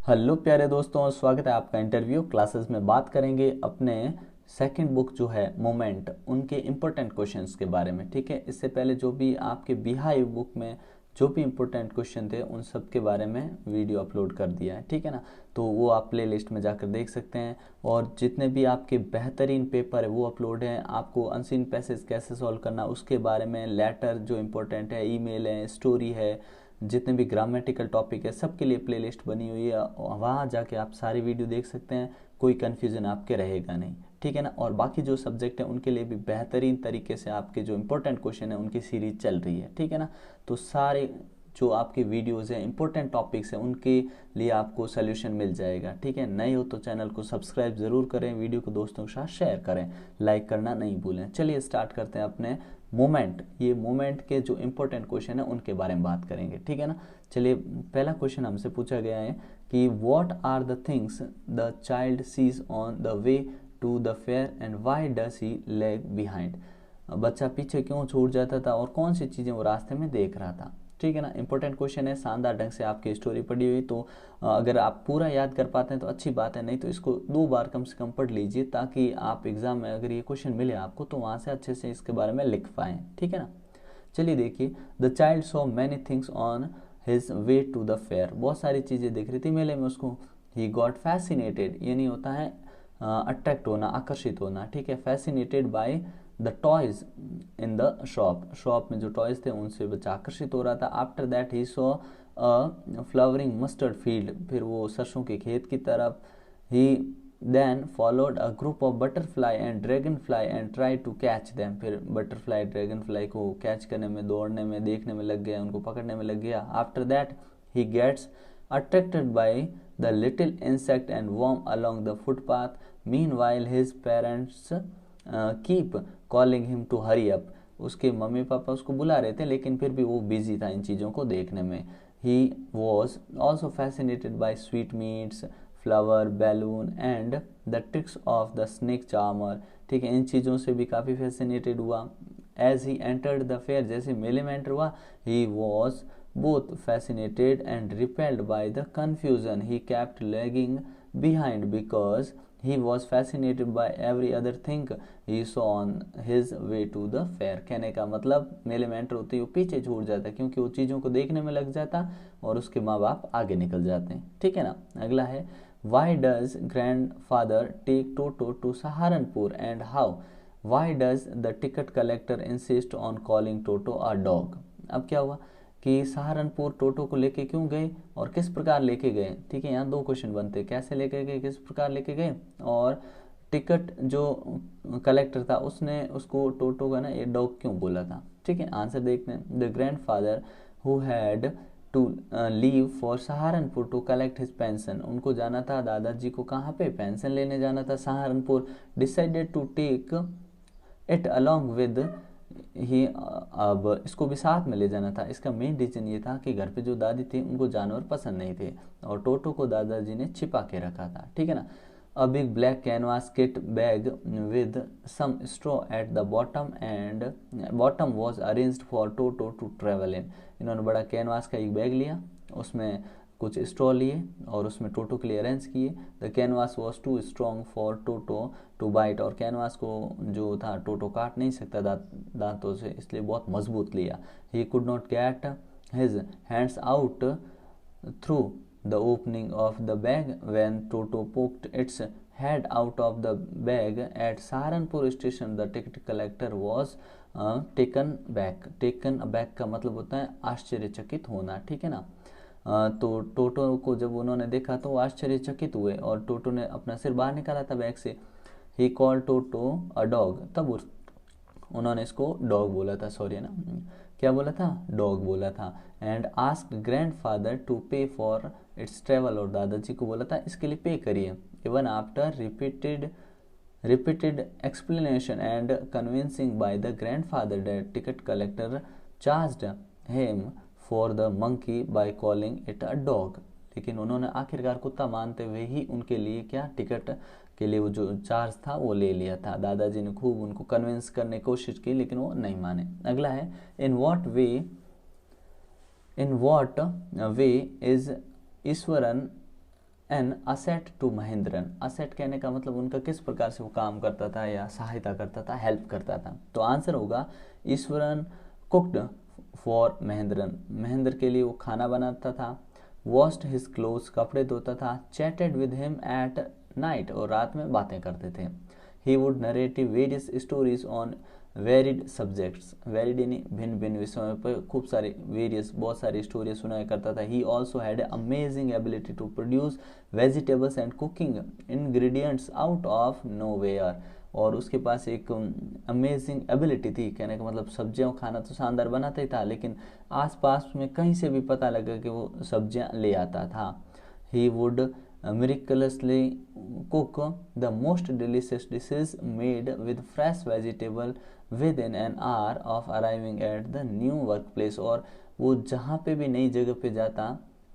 Hello प्यारे दोस्तों, स्वागत है आपका इंटरव्यू क्लासेस में। बात करेंगे अपने सेकंड बुक जो है मोमेंट, उनके इम्पोर्टेंट क्वेश्चंस के बारे में। ठीक है, इससे पहले जो भी आपके बिहाइव बुक में जो भी इम्पोर्टेंट क्वेश्चन थे उन सब के बारे में वीडियो अपलोड कर दिया है। ठीक है ना, तो वो आप प्ले लिस्ट में जाकर देख सकते हैं। और जितने भी आपके बेहतरीन पेपर है वो अपलोड हैं। आपको अनसीन पैसेज कैसे सॉल्व करना उसके बारे में, लेटर जो इम्पोर्टेंट है, ईमेल है, स्टोरी है, जितने भी ग्रामेटिकल टॉपिक है सबके लिए प्लेलिस्ट बनी हुई है। वहाँ जाके आप सारी वीडियो देख सकते हैं, कोई कन्फ्यूज़न आपके रहेगा नहीं। ठीक है ना, और बाकी जो सब्जेक्ट है उनके लिए भी बेहतरीन तरीके से आपके जो इंपॉर्टेंट क्वेश्चन है उनकी सीरीज चल रही है। ठीक है ना, तो सारे जो आपकी वीडियोज़ हैं, इंपॉर्टेंट टॉपिक्स हैं, उनके लिए आपको सोल्यूशन मिल जाएगा। ठीक है, नए हो तो चैनल को सब्सक्राइब ज़रूर करें, वीडियो को दोस्तों के साथ शेयर करें, लाइक करना नहीं भूलें। चलिए स्टार्ट करते हैं अपने मोमेंट। ये मोमेंट के जो इंपॉर्टेंट क्वेश्चन है उनके बारे में बात करेंगे। ठीक है ना, चलिए पहला क्वेश्चन हमसे पूछा गया है कि what are the things the child sees on the way to the fair and why does he lag behind. बच्चा पीछे क्यों छूट जाता था और कौन सी चीज़ें वो रास्ते में देख रहा था। ठीक है ना, इंपॉर्टेंट क्वेश्चन है, शानदार ढंग से आपकी स्टोरी पढ़ी हुई। तो अगर आप पूरा याद कर पाते हैं तो अच्छी बात है, नहीं तो इसको 2 बार कम से कम पढ़ लीजिए ताकि आप एग्जाम में अगर ये क्वेश्चन मिले आपको तो वहाँ से अच्छे से इसके बारे में लिख पाएँ। ठीक है ना, चलिए देखिए, the child saw many things on his way to the fair. बहुत सारी चीज़ें दिख रही थी मेले में उसको। ही गॉट फैसिनेटेड, ये नहीं होता है अट्रैक्ट होना, आकर्षित होना। ठीक है, fascinated by the toys in the shop. Shop में जो टॉयज थे उनसे बच्चा आकर्षित हो रहा था। After that he saw a flowering mustard field, फिर वो सरसों के खेत की तरफ। He then followed a group of butterfly and dragonfly and try to catch them. फिर बटरफ्लाई ड्रैगन फ्लाई को कैच करने में, दौड़ने में, देखने में लग गया, उनको पकड़ने में लग गया। After that he gets attracted by the little insect and worm along the footpath. Meanwhile his parents keep calling him to hurry up. उसके मम्मी पापा उसको बुला रहे थे लेकिन फिर भी वो बिजी था इन चीज़ों को देखने में। He was also fascinated by sweet meats, flower, balloon and the tricks of the snake charmer. ठीक है, इन चीज़ों से भी काफ़ी फैसिनेटेड हुआ। As he entered the fair, जैसे मेले में एंटर हुआ, he was both fascinated and repelled by the confusion. He kept lagging behind because he was fascinated by every other thing he saw on his way to the fair. कहने का मतलब मेले में enter होते ही वो पीछे छूट जाता है क्योंकि वो चीज़ों को देखने में लग जाता और उसके माँ बाप आगे निकल जाते हैं। ठीक है ना, अगला है why does grandfather take Toto to Saharanpur and how? Why does the ticket collector insist on calling Toto a dog? अब क्या हुआ कि सहारनपुर टोटो को लेके क्यों गए और किस प्रकार लेके गए। ठीक है, यहाँ 2 क्वेश्चन बनते हैं, कैसे लेके गए, किस प्रकार लेके गए, और टिकट जो कलेक्टर था उसने उसको टोटो का ना ये डॉग क्यों बोला था। ठीक है, आंसर देखते हैं। The grandfather who had to leave for Saharanpur to collect his pension. उनको जाना था दादाजी को कहाँ पे, पेंशन लेने जाना था Saharanpur. Decided to take it along with he, अब इसको भी साथ में ले जाना था। इसका मेन रीजन ये था कि घर पे जो दादी थी उनको जानवर पसंद नहीं थे और टोटो को दादाजी ने छिपा के रखा था। ठीक है ना, a big black canvas kit bag with some straw at the bottom and bottom was arranged for Toto to travel in. इन्होंने बड़ा कैनवास का एक बैग लिया, उसमें कुछ स्ट्रॉ लिए और उसमें टोटो के लिए अरेंज किए। The canvas was too strong for Toto to bite, और कैनवास को जो था टोटो काट नहीं सकता दांतों से, इसलिए बहुत मजबूत लिया। He could not get his hands out through the opening of the bag when Toto poked its head out of the bag at Saharanpur station. The ticket collector was taken back. Taken back का मतलब होता है आश्चर्यचकित होना। ठीक है ना, तो टोटो को जब उन्होंने देखा तो वो आश्चर्यचकित हुए और टोटो ने अपना सिर बाहर निकाला था बैग से। ही कॉल टोटो अ डॉग, तब उन्होंने इसको डॉग बोला था, सॉरी ना, क्या बोला था, डॉग बोला था। एंड आस्क्ड ग्रैंडफादर टू पे फॉर इट्स ट्रेवल, और दादाजी को बोला था इसके लिए पे करिए। Even after repeated explanation and convincing by the grandfather, the ticket collector charged him for the monkey by calling it a dog. लेकिन उन्होंने आखिरकार कुत्ता मानते हुए ही उनके लिए क्या, टिकट के लिए वो जो चार्ज था वो ले लिया था। दादाजी ने खूब उनको कन्विंस करने की कोशिश की लेकिन वो नहीं माने। अगला है in what way is Iswaran an asset to Mahendran. Asset कहने का मतलब उनका किस प्रकार से वो काम करता था या सहायता करता था, हेल्प करता था। तो आंसर होगा ईश्वरन कुक्ड फॉर महेंद्रन। महेंद्र के लिए वो खाना बनाता था। वॉश्ड हिज क्लोथ्स, कपड़े धोता था। Chatted with him at night, और रात में बातें करते थे। He would narrative various stories on varied subjects. Varied यानी भिन्न भिन्न विषयों पर खूब सारी वेरियस बहुत सारी स्टोरी सुनाया करता था। He also had amazing ability to produce vegetables and cooking ingredients out of nowhere. और उसके पास एक अमेजिंग एबिलिटी थी, कहने का मतलब सब्जियां खाना तो शानदार बनाता ही था, लेकिन आसपास में कहीं से भी पता लगा कि वो सब्जियां ले आता था। He would miraculously cook the most delicious dishes made with fresh vegetable within an hour of arriving at the new workplace। और वो जहाँ पे भी नई जगह पे जाता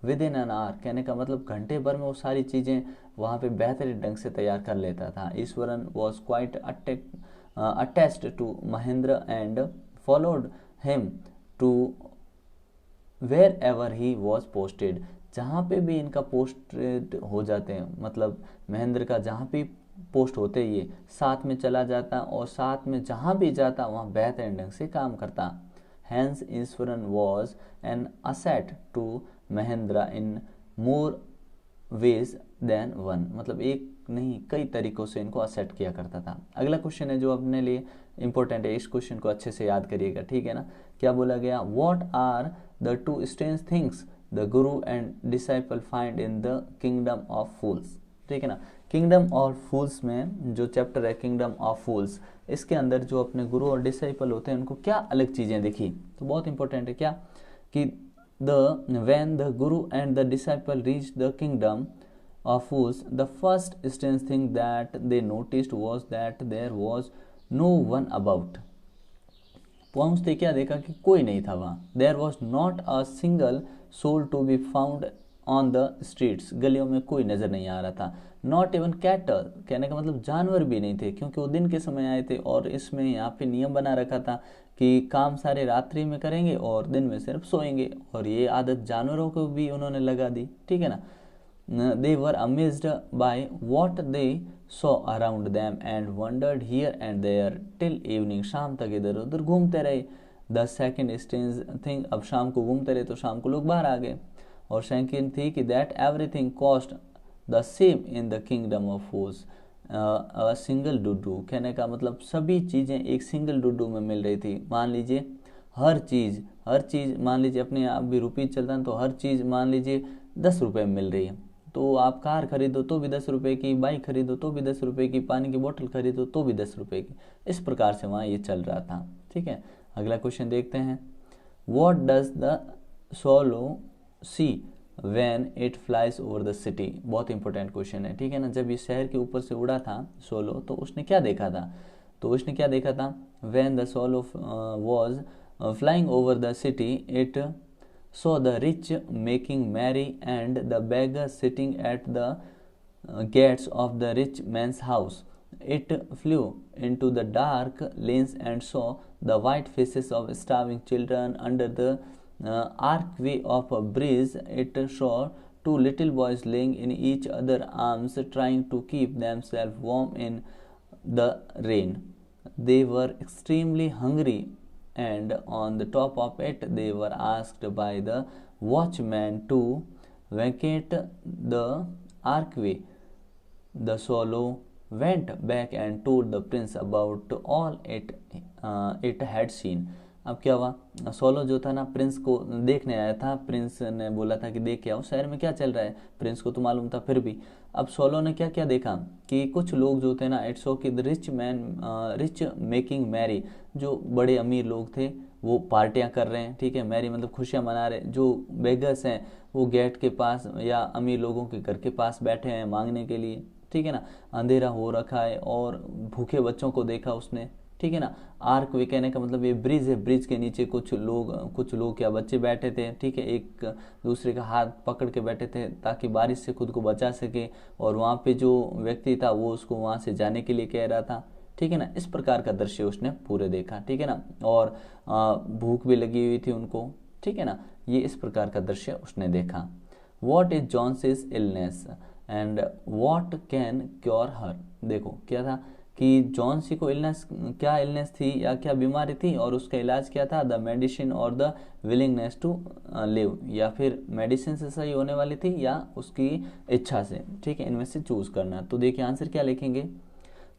within an hour, कहने का मतलब घंटे भर में वो सारी चीज़ें वहाँ पे बेहतरीन ढंग से तैयार कर लेता था। Eswaran was quite attached to Mahendra and followed him to wherever he was posted। जहाँ पे भी इनका पोस्टेड हो जाते हैं, मतलब महेंद्र का जहाँ भी पोस्ट होते ये साथ में चला जाता और साथ में जहाँ भी जाता वहाँ बेहतरीन ढंग से काम करता। Hence Iswaran was an asset to Mahendra in more ways than one, मतलब एक नहीं कई तरीकों से इनको असेट किया करता था। अगला क्वेश्चन है जो अपने लिए इंपॉर्टेंट है, इस क्वेश्चन को अच्छे से याद करिएगा, ठीक है ना। क्या बोला गया, what are the two strange things the guru and disciple find in the kingdom of fools. ठीक है ना, किंगडम ऑफ फूल्स में जो चैप्टर है किंगडम ऑफ फूल्स, इसके अंदर जो अपने गुरु और डिसाइपल होते हैं उनको क्या अलग चीजें दिखी, तो बहुत इंपॉर्टेंट है क्या कि when the guru and the disciple reached the kingdom of fools, the first strange thing that they noticed was that there was no one about। पहुंचते क्या देखा कि कोई नहीं था वहां। There was not a single soul to be found on the streets, गलियों में कोई नजर नहीं आ रहा था। Not even cattle, कहने का मतलब जानवर भी नहीं थे, क्योंकि वो दिन के समय आए थे और इसमें यहाँ पे नियम बना रखा था कि काम सारे रात्रि में करेंगे और दिन में सिर्फ सोएंगे, और ये आदत जानवरों को भी उन्होंने लगा दी। ठीक है ना। They were amazed by what they saw around them and wandered here and there till evening। शाम तक इधर उधर घूमते रहे। The second strange thing, अब शाम को घूमते रहे तो शाम को लोग बाहर आ गए। और सेकंड थी कि that everything cost the same in the kingdom of fools, single डुडू, कहने का मतलब सभी चीज़ें एक सिंगल डुडू में मिल रही थी। मान लीजिए हर चीज़ मान लीजिए अपने आप भी रुपीज चलता है तो हर चीज़ मान लीजिए 10 रुपये में मिल रही है, तो आप कार खरीदो तो भी 10 रुपये की, बाइक खरीदो तो भी 10 रुपये की, पानी की बोतल खरीदो तो भी 10 रुपये की। इस प्रकार से वहाँ ये चल रहा था। ठीक है, अगला क्वेश्चन देखते हैं। What does the solo see when it flies over the city, बहुत इंपॉर्टेंट क्वेश्चन है। ठीक है ना, जब ये शहर के ऊपर से उड़ा था सोलो तो उसने क्या देखा था, when the solo was flying over the city it saw the rich making merry and the beggar sitting at the gates of the rich man's house। It flew into the dark lanes and saw the white faces of starving children under the archway of a bridge। It saw two little boys laying in each other's arms trying to keep themselves warm in the rain। They were extremely hungry and on the top of it they were asked by the watchman to vacate the archway। The swallow went back and told the prince about all it had seen। अब क्या हुआ, solo जो था ना Prince को देखने आया था, प्रिंस ने बोला था कि देख के आओ शहर में क्या चल रहा है, प्रिंस को तो मालूम था फिर भी। अब सोलो ने क्या क्या देखा कि कुछ लोग जो थे ना, इट्स सो कि रिच मेकिंग मैरी, जो बड़े अमीर लोग थे वो पार्टियां कर रहे हैं। ठीक है, मैरी मतलब खुशियां मना रहे। जो बेगर्स हैं वो गेट के पास या अमीर लोगों के घर के पास बैठे हैं मांगने के लिए। ठीक है ना, अंधेरा हो रखा है और भूखे बच्चों को देखा उसने। ठीक है ना, आर्क वे कहने का मतलब ये ब्रिज है, ब्रिज के नीचे कुछ लोग क्या बच्चे बैठे थे। ठीक है, एक दूसरे का हाथ पकड़ के बैठे थे ताकि बारिश से खुद को बचा सके, और वहाँ पे जो व्यक्ति था वो उसको वहाँ से जाने के लिए कह रहा था। ठीक है ना, इस प्रकार का दृश्य उसने पूरे देखा। ठीक है ना, और भूख भी लगी हुई थी उनको। ठीक है ना, ये इस प्रकार का दृश्य उसने देखा। What is Johnsy's illness, and what can cure her. देखो क्या था कि जॉन्सी को क्या इलनेस थी या क्या बीमारी थी और उसका इलाज क्या था, द मेडिसिन और द विलिंगनेस टू लिव, या फिर मेडिसिन से सही होने वाली थी या उसकी इच्छा से। ठीक है, इनमें से चूज करना। तो देखिए आंसर क्या लिखेंगे,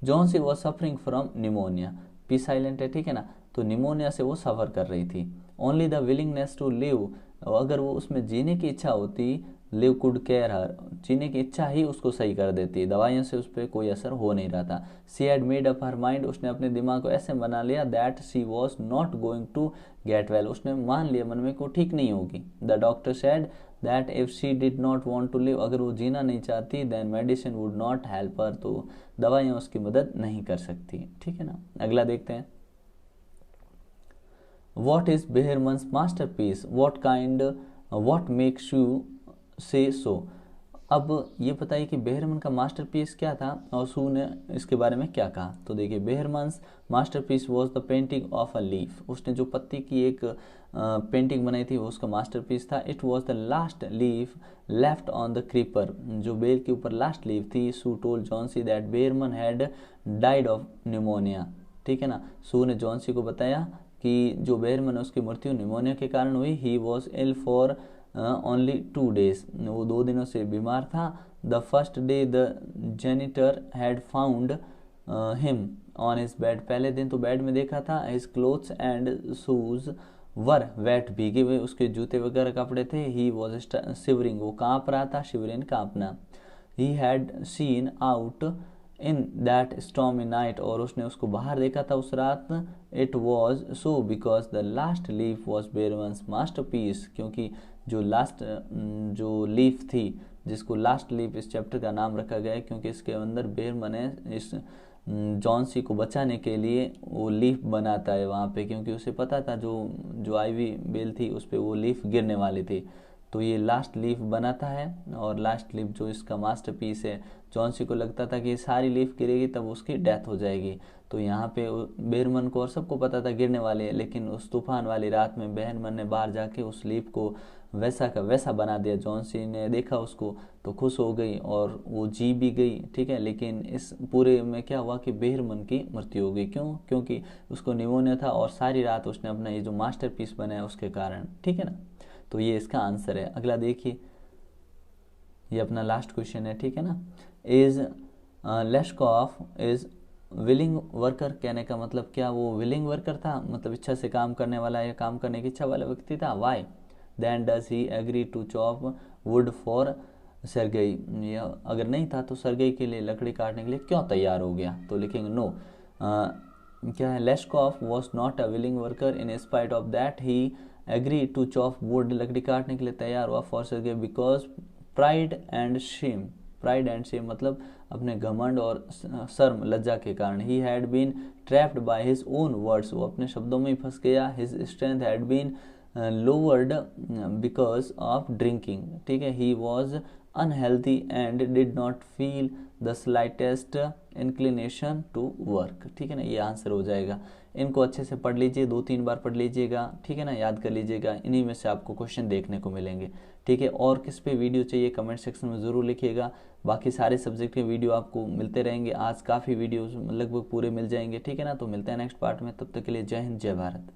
Johnsy was suffering from pneumonia, P silent है, ठीक है ना, तो निमोनिया से वो सफ़र कर रही थी। Only the willingness to live, अगर वो उसमें जीने की इच्छा होती, लिव कुड केयर हर, जीने की इच्छा ही उसको सही कर देती, दवाइयों से उस पर कोई असर हो नहीं रहा था। She had made up her mind, उसने अपने दिमाग को ऐसे बना लिया, that she was not going to get well, उसने मान लिया मन में को ठीक नहीं होगी। The doctor said that if she did not want to live, अगर वो जीना नहीं चाहती, then medicine would not help her, तो दवाइयाँ उसकी मदद नहीं कर सकती। ठीक है ना, अगला देखते हैं। What is Behrman's masterpiece? What makes you say so? अब ये बताइए कि बेहरमन का मास्टरपीस क्या था और सू ने इसके बारे में क्या कहा। तो देखिए, Behrman's masterpiece was the painting of a leaf, उसने जो पत्ती की एक पेंटिंग बनाई थी वो उसका मास्टरपीस था। It was the last leaf left on the creeper, जो बेल के ऊपर लास्ट लीफ थी। Sue told Johnsy that Behrman had died of pneumonia. ठीक है ना, सू ने जॉन्सी को बताया कि जो बेहरमन है उसकी मृत्यु निमोनिया के कारण हुई। He was ill for only 2 days, वो 2 दिनों से बीमार था। The first day the janitor had found him on his bed, पहले दिन तो बेड में देखा था। His clothes and shoes were wet, भीगे हुए उसके जूते वगैरह कपड़े थे। ही वॉज शिवरिंग, वो काँप रहा था, शिवरिंग काँपना। He had seen out in that stormy night, और उसने उसको बाहर देखा था उस रात। It was so because the last leaf was Behrman's masterpiece, क्योंकि जो लीफ थी, जिसको लास्ट लीफ इस चैप्टर का नाम रखा गया है, क्योंकि इसके अंदर बेहरमन ने इस जॉन्सी को बचाने के लिए वो लीफ बनाता है वहाँ पे, क्योंकि उसे पता था जो आईवी बेल थी उस पर वो लीफ गिरने वाली थी। तो ये लास्ट लीफ बनाता है, और लास्ट लीफ जो इसका मास्टरपीस है, जॉन्सी को लगता था कि सारी लीफ गिरेगी तब उसकी डेथ हो जाएगी। तो यहाँ पे बेहरमन को और सबको पता था गिरने वाले है, लेकिन उस तूफान वाली रात में बेहरमन ने बाहर जाके उस लीफ को वैसा का वैसा बना दिया। जॉन्सी ने देखा उसको तो खुश हो गई और वो जी भी गई। ठीक है, लेकिन इस पूरे में क्या हुआ कि बेहरमन की मृत्यु हो गई। क्यों? क्योंकि उसको निमोनिया था और सारी रात उसने अपना ये जो मास्टरपीस बनाया उसके कारण। ठीक है ना, तो ये इसका आंसर है। अगला देखिए, ये अपना लास्ट क्वेश्चन है। ठीक है ना, इज लेशकॉफ इज विलिंग वर्कर, कहने का मतलब क्या वो विलिंग वर्कर था, मतलब इच्छा से काम करने वाला या काम करने की इच्छा वाला व्यक्ति था। Why then does he agree to chop wood for Sergei, अगर नहीं था तो सरगई के लिए लकड़ी काटने के लिए क्यों तैयार हो गया। तो लिखेंगे नो, क्या है, Lushkoff was not a willing worker in spite of that he agree to chop wood, लकड़ी काटने के लिए तैयार हुआ for Sergei because pride and shame, pride and shame मतलब अपने घमंड और शर्म लज्जा के कारण। He had been trapped by his own words, वो अपने शब्दों में ही फंस गया। His strength had been lowered because of drinking. ठीक है, he was unhealthy and did not feel the slightest inclination to work. ठीक है ना, ये आंसर हो जाएगा। इनको अच्छे से पढ़ लीजिए, 2-3 बार पढ़ लीजिएगा। ठीक है ना, याद कर लीजिएगा, इन्हीं में से आपको क्वेश्चन देखने को मिलेंगे। ठीक है, और किस पे वीडियो चाहिए कमेंट सेक्शन में ज़रूर लिखिएगा। बाकी सारे सब्जेक्ट के वीडियो आपको मिलते रहेंगे। आज काफ़ी वीडियो लगभग पूरे मिल जाएंगे। ठीक है ना, तो मिलते हैं नेक्स्ट पार्ट में, तब तक के लिए जय हिंद, जय भारत।